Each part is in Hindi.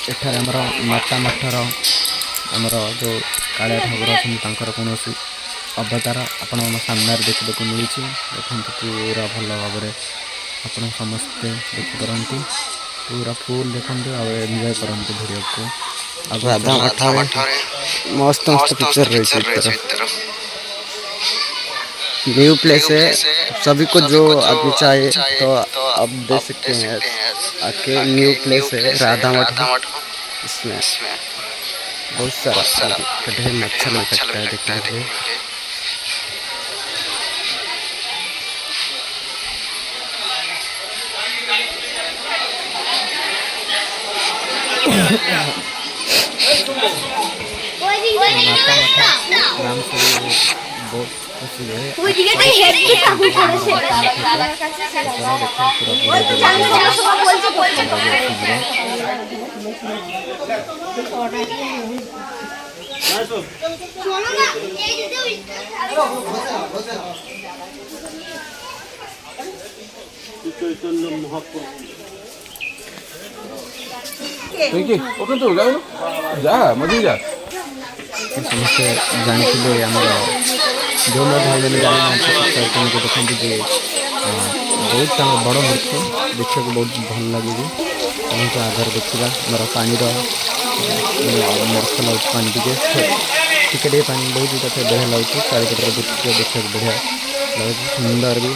एठार आमर माता मठर आमर जो कालिया ठाकुर अच्छा कौन अवतार आपण सामने देखा मिली देखते पूरा भल भाव आप समस्ते देखिपारती पूरा फुल देखते एंजॉय करते वीडियो को राधा मठ मस्त मस्त पिक्चर रही न्यू प्लेस है सभी को जो आदमी चाहिए तो अब देख सकते हैं आके न्यू प्लेस है राधा मठ इसमें बहुत सारा ढेर अच्छा लग सकता है देखने के लिए नाम से बहुत खुशी है समस्ते जानते आमर जो भाई मैंने जानी को देखते जे बहुत बड़ मूर्ति देखा बहुत भल लगे आगे देखा मोर पानी मर्श लगे पानी टिके पानी बहुत बढ़िया लगे चारिपटर दृश्य देखा बढ़िया लगे सुंदर भी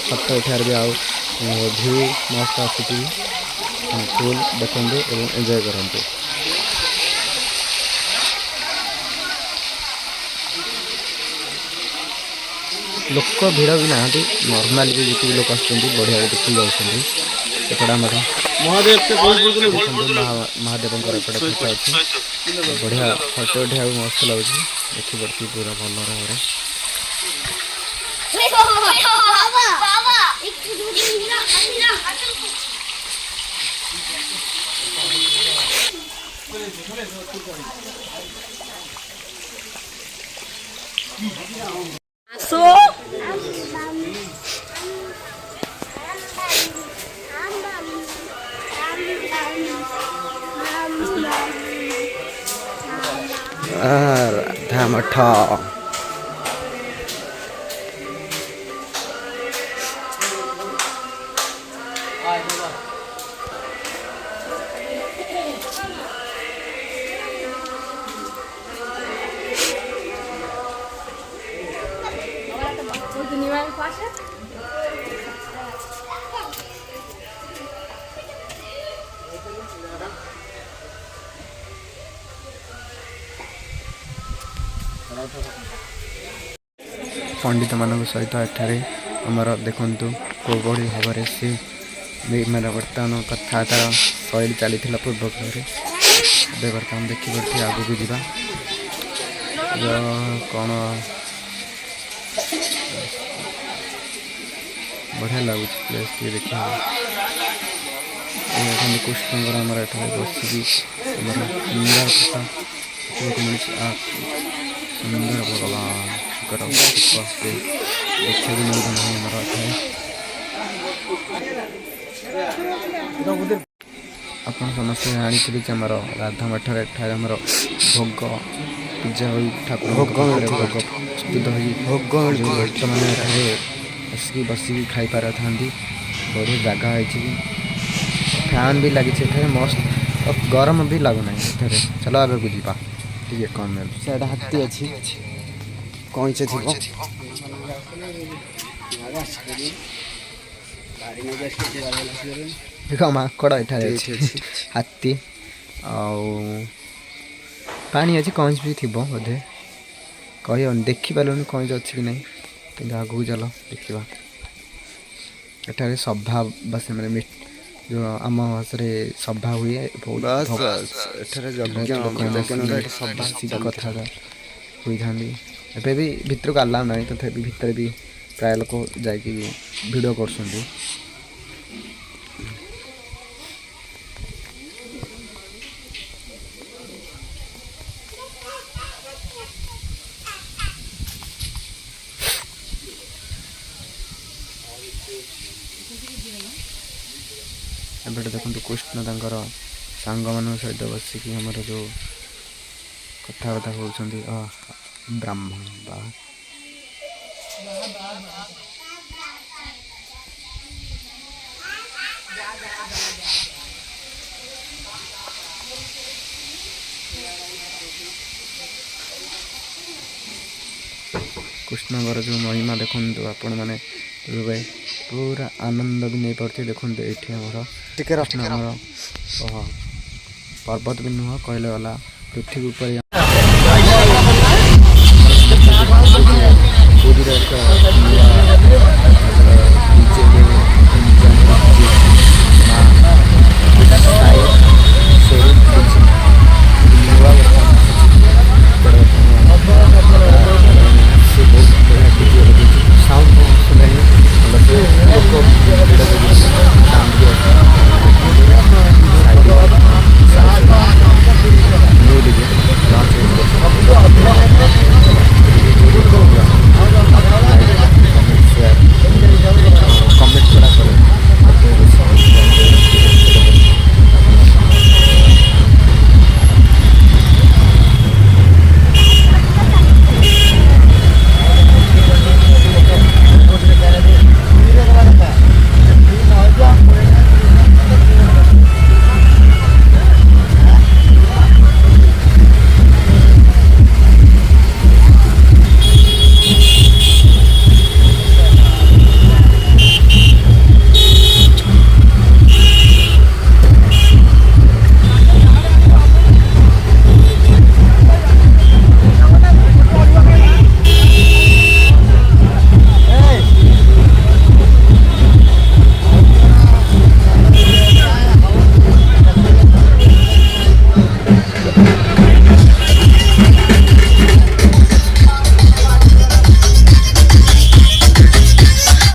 फटो उठार भी आउ व्यू मस्त आसूँ फुल देखते और एंजॉय करते लोक भिड़ भी ना नॉर्मल भी जी लोक बढ़िया देखी जापड़ा महादेव महादेव एपटे फोटो अच्छी बढ़िया फोटो उठा मस्त लगे देखी पड़ती पूरा भल भाव राधा मठ पंडित मान सहित एठारे आमर देखु कौ बड़ी भाव सी मेरा बर्तमान कथबार्तार शैली चली पूर्व भाव में बर्तमान देखी आगू जावा कौन बढ़िया लगुच प्लेस ये देखा कृष्णकर आमर एठारे बसिक सुंदर कथा मिली सुंदर भगवान देखा आप समस्त जानी आमर राधा मठ आमर भोग पूजा हो ठाकुर भोग प्रस्तुत हो भक्त मैंने बसिक बसिक खाई पार था बढ़िया जगह है फैन भी लगी मस्त और गरम भी लगुना चलो आगे को जीवा ठीक है कम से हाथी अच्छी कौच देख माकड़ ये हाथी पानी अच्छी कौच भी थी बोधे कह देखिपारे कौच अच्छी कि नहीं कि आगू चल देखा एठारे सभा बस मैंने जो आम भाषा सभा हुए सभा कथा होता एबे भी भितर को अलाउ ना तथापि भितर भी प्राय लोक जाकि भिडियो कर देखो कृष्ण तर ସାଙ୍ଗମାନଙ୍କ ସହିତ ବସିକି ଆମର ଯେଉଁ କଥାବାର୍ତ୍ତା ହେଉଛନ୍ତି ବ୍ରାହ୍ମଣ ବା କୃଷ୍ଣଙ୍କର ଯେଉଁ ମହିମା ଦେଖନ୍ତୁ ଆପଣମାନେ ଏବେ ପୁରା ଆନନ୍ଦ ବି ନେଇପାରୁଥିବେ। ଦେଖନ୍ତୁ ଏଇଠି ଆମର କୃଷ୍ଣ ଆମର ପର୍ବତ ବି ନୁହଁ କହିଲେ ଗଲା ପୃଥିବୀ ଉପରେ